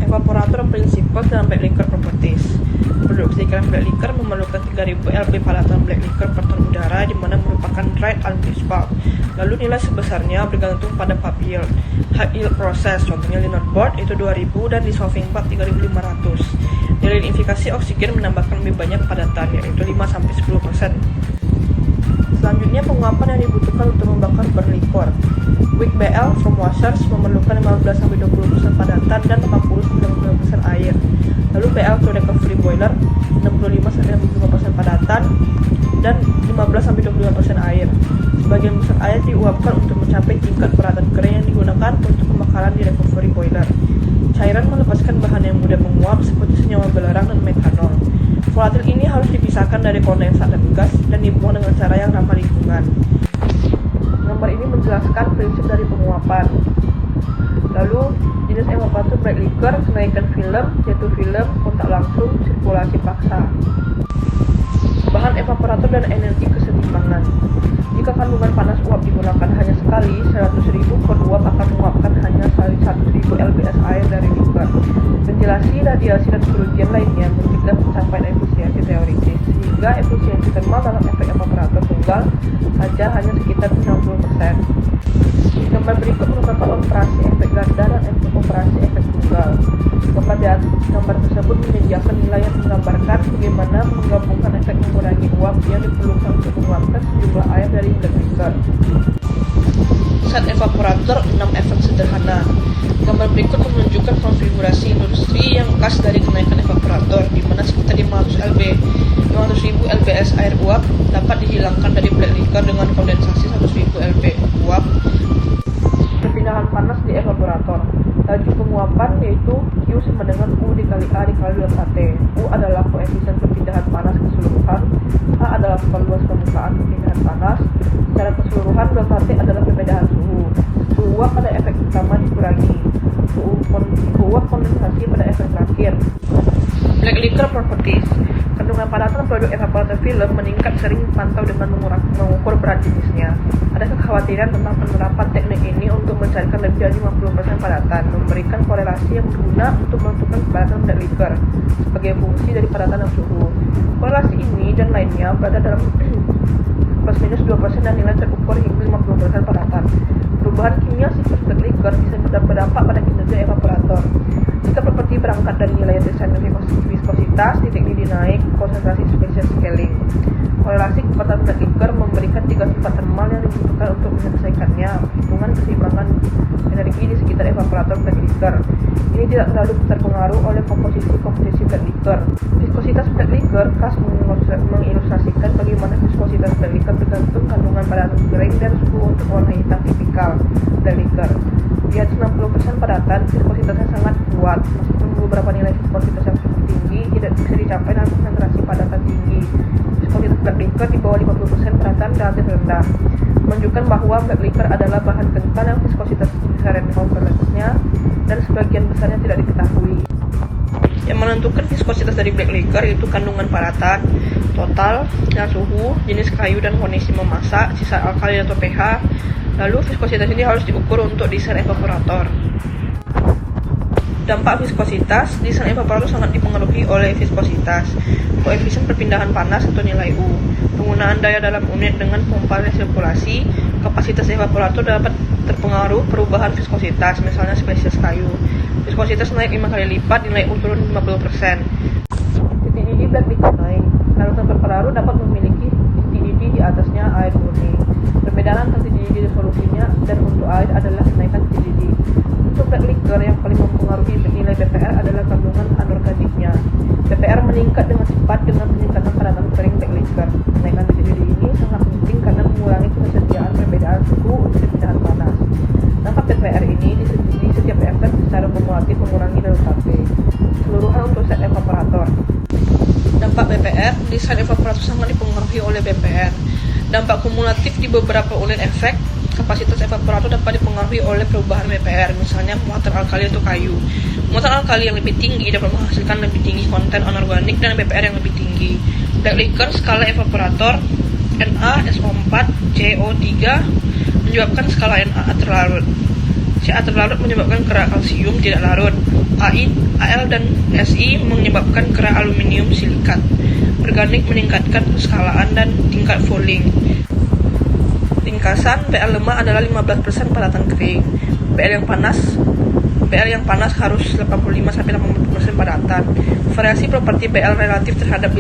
Evaporator prinsipal dalam black liquor properties. Produksi iklan black liquor memerlukan 3000 lb padatan black liquor per ton udara, di mana merupakan dried unbleached pulp. Lalu nilai sebesarnya bergantung pada pulp yield. High yield proses, contohnya linot board itu 2000 dan dissolving pulp 3500. Nilai nitrifikasi oksigen menambahkan lebih banyak padatan, yaitu 5-10%. Selanjutnya penguapan yang dibutuhkan untuk membakar berlikor. Wick BL from washers memerlukan 15-20% padatan dan 80-90% air. Lalu BL to recovery boiler 65-65% padatan dan 15-25% air. Sebagian besar air diuapkan untuk mencapai tingkat padatan kering yang digunakan untuk pembakaran di recovery boiler. Cairan melepaskan bahan yang mudah menguap seperti senyawa belerang dan metanol. Volatil ini harus dipisahkan dari kondensat dan gas dan dibuang dengan cara yang ramah lingkungan. Gambar ini menjelaskan prinsip dari penguapan. Lalu, jenis evaporator black liquor, kenaikan film, jatuh film, kontak langsung, sirkulasi paksa. Bahan evaporator dan energi kesetimbangan. Jika kandungan panas uap digunakan hanya sekali, 100.000 per uap akan menguapkan hanya 1.000 lbs air dari liquor. Ventilasi, radiasi, dan kerugian lainnya mencegah pencapaian efisiensi teoritis, sehingga efisiensi termal dalam efek evaporator tunggal saja hanya sekitar 60%. Gambar berikut merupakan operasi efek ganda dan operasi efek tunggal. Gambar tersebut menyediakan nilai yang menggambarkan bagaimana menggabungkan efek mengurangi uap yang diperlukan untuk menguapkan sejumlah air dari black liquor. Set evaporator 6 efek sederhana. Gambar berikut menunjukkan konfigurasi industri yang khas dari kenaikan evaporator, di mana sekitar 500.000 lbs air uap dapat dihilangkan dari black liquor dengan kondensasi 100.000 lb uap. Perpindahan panas di evaporator. Laju penguapan yaitu Q sama dengan U dikali A dikali delta T. U adalah koefisien perpindahan panas keseluruhan, A adalah perluas permukaan perpindahan panas. Secara keseluruhan, delta T adalah perbedaan suhu. Suhu uap pada efek utama dikurangi suhu uap kondensasi pada efek terakhir. Black liquor properties. Kandungan padatan produk evaporator film meningkat sering dipantau dengan mengukur berat jenisnya. Ada kekhawatiran tentang penerapan teknik ini untuk mencarikan lebih dari 50% padatan, memberikan korelasi yang berguna untuk menentukan padatan black liquor sebagai fungsi dari padatan dan suhu. Korelasi ini dan lainnya berada dalam plus minus 2% dan nilai terukur hingga 50% padatan. Perubahan kimia siklus black liquor bisa berdampak pada kinerja evaporator. Jika properti berangkat dari nilai desain viskositas, titik didih naik, konsentrasi spesies scaling. Korelasi kecepatan black liquor memberikan 3 sifat termal yang dibutuhkan untuk menyelesaikannya. Hitungan keseimbangan energi di sekitar evaporator black liquor. Ini tidak terlalu terpengaruh oleh komposisi black liquor. Viskositas black liquor khas mengilustrasikan bagaimana viskositas black liquor tergantung kandungan padatan kering dan suhu untuk warna hitam tipikal black liquor. Di atas 60% padatan, viskositasnya sangat kuat. Meskipun beberapa nilai viskositas yang cukup tinggi tidak bisa dicapai dalam konsentrasi padatan tinggi. Viskositas black liquor di bawah 50% padatan relatif rendah, menunjukkan bahwa black liquor adalah bahan kental yang viskositas besar nya dan sebagian besarnya tidak diketahui. Yang menentukan viskositas dari black liquor yaitu kandungan padatan total, dan suhu, jenis kayu dan kondisi memasak, sisa alkali atau pH. Lalu viskositas ini harus diukur untuk desain evaporator. Dampak viskositas. Desain evaporator sangat dipengaruhi oleh viskositas, koefisien perpindahan panas atau nilai U, penggunaan daya dalam unit dengan pompa resirkulasi. Kapasitas evaporator dapat terpengaruh perubahan viskositas, misalnya spesies kayu. Viskositas naik 5 kali lipat, nilai U turun 50%. Titik didih black liquor naik. Larutan berpengaruh dapat memiliki titik didih di atasnya air murni. Perbedaan antara titik didih solusinya dan untuk air adalah kenaikan titik didih. Untuk black liquor yang paling mempengaruhi nilai BPR adalah kandungan anorganiknya. BPR meningkat dengan cepat dengan peningkatan padatan kering black liquor. Kenaikan titik didih ini sangat penting karena mengurangi ketersediaan perbedaan suhu untuk perpindahan panas. Dampak BPR ini di setiap efek secara kumulatif mengurangi delta T. Keseluruhan untuk set evaporator. Dampak BPR. Desain evaporator sangat dipengaruhi oleh BPR. Dampak kumulatif di beberapa unit efek. Kapasitas evaporator dapat dipengaruhi oleh perubahan BPR, misalnya muatan alkali atau kayu. Muatan alkali yang lebih tinggi dapat menghasilkan lebih tinggi konten anorganik dan BPR yang lebih tinggi. Black liquor skala evaporator NaSO4 CO3 menyebabkan skala Na terlarut. Ca terlarut menyebabkan kerak kalsium tidak larut. AI, Al, dan Si menyebabkan kerak aluminium silikat. Organik meningkatkan keskalaan dan tingkat fouling. Ringkasan, Bl lemah adalah 15% padatan kering. Bl yang panas harus 85-80% padatan. Variasi properti Bl relatif terhadap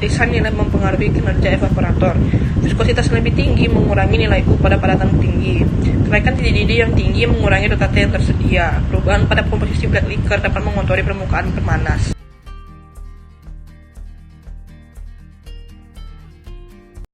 desain nilai mempengaruhi kinerja evaporator. Viskositas yang lebih tinggi mengurangi nilai U pada padatan tinggi. Kenaikan titik didih yang tinggi mengurangi rotate yang tersedia. Perubahan pada komposisi black liquor dapat mengotori permukaan pemanas.